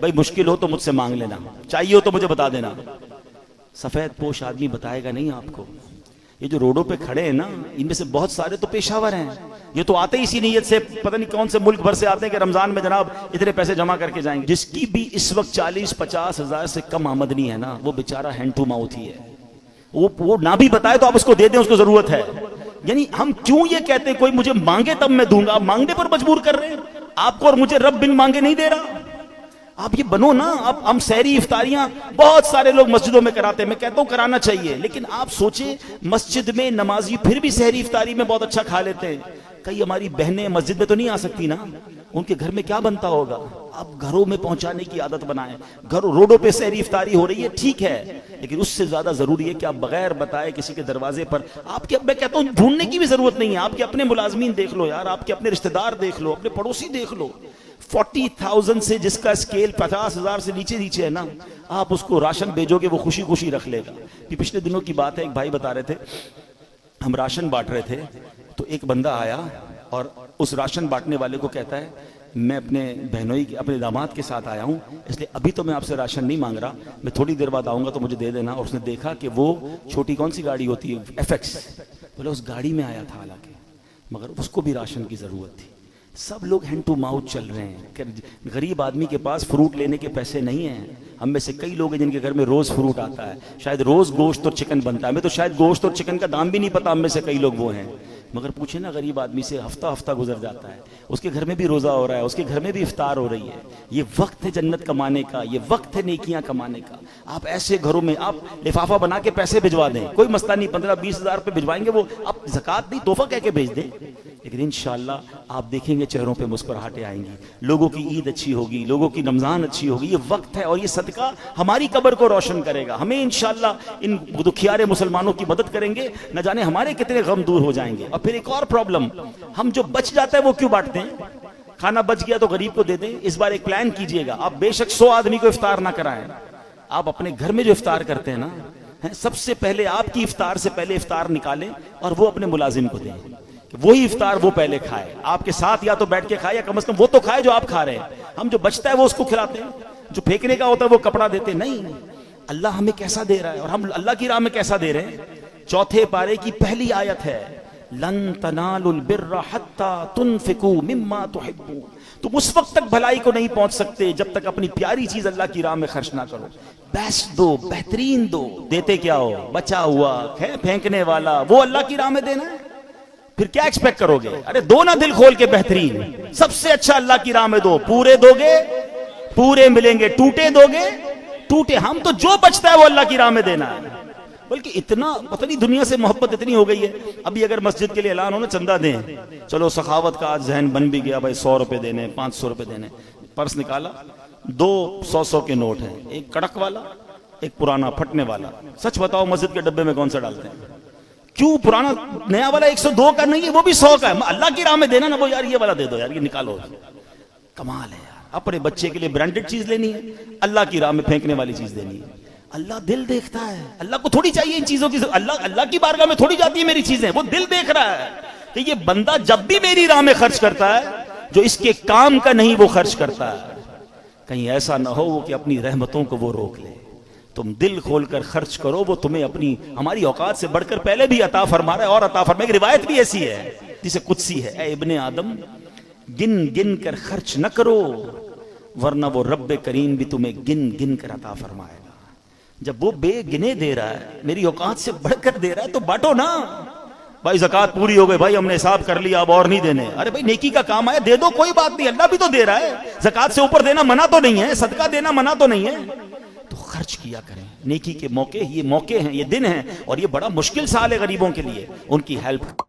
بھائی مشکل ہو تو مجھ سے مانگ لینا، چاہیے ہو تو مجھے بتا دینا۔ سفید پوش آدمی بتائے گا نہیں آپ کو۔ یہ جو روڈوں پہ کھڑے ہیں نا، ان میں سے بہت سارے تو پیشہ ور ہیں، یہ تو آتے ہی اسی نیت سے، پتہ نہیں کون سے ملک بھر سے آتے ہیں کہ رمضان میں جناب اتنے پیسے جمع کر کے جائیں گے۔ جس کی بھی اس وقت 40-50 ہزار سے کم آمدنی ہے نا، وہ بیچارہ ہینڈ ٹو ماؤتھ ہی ہے۔ وہ نہ بھی بتائے تو آپ اس کو دے دیں، اس کو ضرورت ہے۔ یعنی ہم کیوں یہ کہتے ہیں کوئی مجھے مانگے تب میں دوں گا، مانگنے پر مجبور کر رہے ہیں آپ کو، اور مجھے رب بن مانگے نہیں دے رہا۔ آپ یہ بنو نا۔ اب ہم سحری افطاریاں بہت سارے لوگ مسجدوں میں کراتے ہیں، میں کہتا ہوں کرانا چاہیے، لیکن آپ سوچیں مسجد میں نمازی پھر بھی سحری افطاری میں بہت اچھا کھا لیتے ہیں، کئی ہماری بہنیں مسجد میں تو نہیں آ سکتی نا، ان کے گھر میں کیا بنتا ہوگا؟ آپ گھروں میں پہنچانے کی عادت بنائیں۔ گھروں روڈوں پہ سحری افطاری ہو رہی ہے ٹھیک ہے، لیکن اس سے زیادہ ضروری ہے کہ آپ بغیر بتائے کسی کے دروازے پر آپ کے، میں کہتا ہوں ڈھونڈنے کی بھی ضرورت نہیں ہے، آپ کے اپنے ملازمین دیکھ لو یار، آپ کے اپنے رشتہ دار دیکھ لو، اپنے پڑوسی دیکھ لو۔ 40,000 سے جس کا اسکیل 50,000 سے نیچے ہے نا، آپ اس کو راشن بھیجو گے وہ خوشی خوشی رکھ لے گا۔ یہ پچھلے دنوں کی بات ہے، ایک بھائی بتا رہے تھے ہم راشن بانٹ رہے تھے تو ایک بندہ آیا اور اس راشن بانٹنے والے کو کہتا ہے میں اپنے بہنوئی اپنے داماد کے ساتھ آیا ہوں، اس لیے ابھی تو میں آپ سے راشن نہیں مانگ رہا، میں تھوڑی دیر بعد آؤں گا تو مجھے دے دینا۔ اور اس نے دیکھا کہ وہ چھوٹی کون سی گاڑی ہوتی ہے FX، بولے اس گاڑی میں آیا تھا حالانکہ، مگر اس کو بھی راشن کی ضرورت تھی۔ سب لوگ ہینڈ ٹو ماؤتھ چل رہے ہیں، غریب آدمی کے پاس فروٹ لینے کے پیسے نہیں ہیں۔ ہم میں سے کئی لوگ ہیں جن کے گھر میں روز فروٹ آتا ہے، شاید روز گوشت اور چکن بنتا ہے، ہمیں تو شاید گوشت اور چکن کا دام بھی نہیں پتا، ہم میں سے کئی لوگ وہ ہیں، مگر پوچھیں نا غریب آدمی سے، ہفتہ ہفتہ گزر جاتا ہے، اس کے گھر میں بھی روزہ ہو رہا ہے، اس کے گھر میں بھی افطار ہو رہی ہے۔ یہ وقت ہے جنت کمانے کا، یہ وقت ہے نیکیاں کمانے کا۔ آپ ایسے گھروں میں آپ لفافہ بنا کے پیسے بھجوا دیں، کوئی مسئلہ نہیں، 15-20 ہزار روپے بھجوائیں گے، وہ آپ زکوٰۃ نہیں تحفہ کہہ کے بھیج دیں، لیکن انشاءاللہ آپ دیکھیں گے چہروں پہ مسکراہٹیں آئیں گی، لوگوں کی عید اچھی ہوگی، لوگوں کی رمضان اچھی ہوگی۔ یہ وقت ہے اور یہ صدقہ ہماری قبر کو روشن کرے گا، ہمیں انشاءاللہ ان دکھیارے مسلمانوں کی مدد کریں گے، نہ جانے ہمارے کتنے غم دور ہو جائیں گے۔ اور پھر ایک اور پرابلم، ہم جو بچ جاتا ہے وہ کیوں بانٹتے ہیں؟ کھانا بچ گیا تو غریب کو دے دیں۔ اس بار ایک پلان کیجئے گا، آپ بے شک 100 آدمی کو افطار نہ کرائیں، آپ اپنے گھر میں جو افطار کرتے ہیں نا، سب سے پہلے آپ کی افطار سے پہلے افطار نکالیں اور وہ اپنے ملازم کو دیں، وہی افطار وہ پہلے کھائے، آپ کے ساتھ یا تو بیٹھ کے کھائے یا کم از کم وہ تو کھائے جو آپ کھا رہے ہیں۔ ہم جو بچتا ہے وہ اس کو کھلاتے ہیں، جو پھینکنے کا ہوتا ہے وہ کپڑا دیتے نہیں۔ اللہ ہمیں کیسا دے رہا ہے اور ہم اللہ کی راہ میں کیسا دے رہے ہیں۔ 4 پارے کی پہلی آیت ہے لن تنالوا البر حتى تنفقوا مما تحبون، تم اس وقت تک بھلائی کو نہیں پہنچ سکتے جب تک اپنی پیاری چیز اللہ کی راہ میں خرچ نہ کرو، بیسٹ دو، بہترین دو۔ دیتے کیا ہو؟ بچا ہوا پھینکنے والا، وہ اللہ کی راہ میں دینا ہے، پھر کیا ایکسپیکٹ کرو گے؟ ارے دو نا دل کھول کے بہترین، سب سے اچھا اللہ کی راہ میں دو، پورے دو گے پورے ملیں گے، ٹوٹے دو گے ٹوٹے۔ ہم تو جو بچتا ہے وہ اللہ کی راہ میں دینا ہے، بلکہ اتنا پتہ نہیں دنیا سے محبت اتنی ہو گئی ہے۔ ابھی اگر مسجد کے لیے اعلان ہو نا چندہ دیں، چلو سخاوت کا آج ذہن بن بھی گیا، بھائی 100 روپے دینے، 500 روپے دینے، پرس نکالا، 2 100 کے نوٹ ہیں، ایک کڑک والا ایک پرانا پھٹنے والا۔ سچ بتاؤ مسجد کے ڈبے میں کون سا ڈالتے ہیں؟ کیوں؟ پرانا نیا والا 102 کا نہیں ہے، وہ بھی 100 کا ہے، اللہ کی راہ میں دینا نا، وہ یار یہ والا دے دو یار، یہ نکالو۔ کمال ہے یار، اپنے بچے کے لیے برانڈڈ چیز لینی ہے، اللہ کی راہ میں پھینکنے والی چیز دینی ہے۔ اللہ دل دیکھتا ہے، اللہ کو تھوڑی چاہیے ان چیزوں کی، اللہ کی بارگاہ میں تھوڑی جاتی ہے میری چیزیں، وہ دل دیکھ رہا ہے کہ یہ بندہ جب بھی میری راہ میں خرچ کرتا ہے جو اس کے کام کا نہیں وہ خرچ کرتا ہے، کہیں ایسا نہ ہو کہ اپنی رحمتوں کو وہ روک لے۔ تم دل کھول کر خرچ کرو، وہ تمہیں اپنی ہماری اوقات سے بڑھ کر پہلے بھی عطا فرما رہا ہے اور عطا فرمائے۔ ایک روایت بھی ایسی ہے جسے قدسی ہے، اے ابن آدم گن گن کر خرچ نہ کرو ورنہ وہ رب کریم بھی تمہیں گن گن کر عطا فرمائے گا۔ جب وہ بے گنے دے رہا ہے، میری اوقات سے بڑھ کر دے رہا ہے تو بانٹو نا۔ بھائی زکوٰۃ پوری ہو گئی، بھائی ہم نے حساب کر لیا اب اور نہیں دینے، ارے بھائی نیکی کا کام آیا دے دو، کوئی بات نہیں، اللہ بھی تو دے رہا ہے۔ زکوٰۃ سے اوپر دینا منع تو نہیں ہے، صدقہ دینا منع تو نہیں ہے، تو خرچ کیا کریں۔ نیکی کے موقع، یہ موقع ہیں، یہ دن ہیں، اور یہ بڑا مشکل سال ہے غریبوں کے لیے، ان کی ہیلپ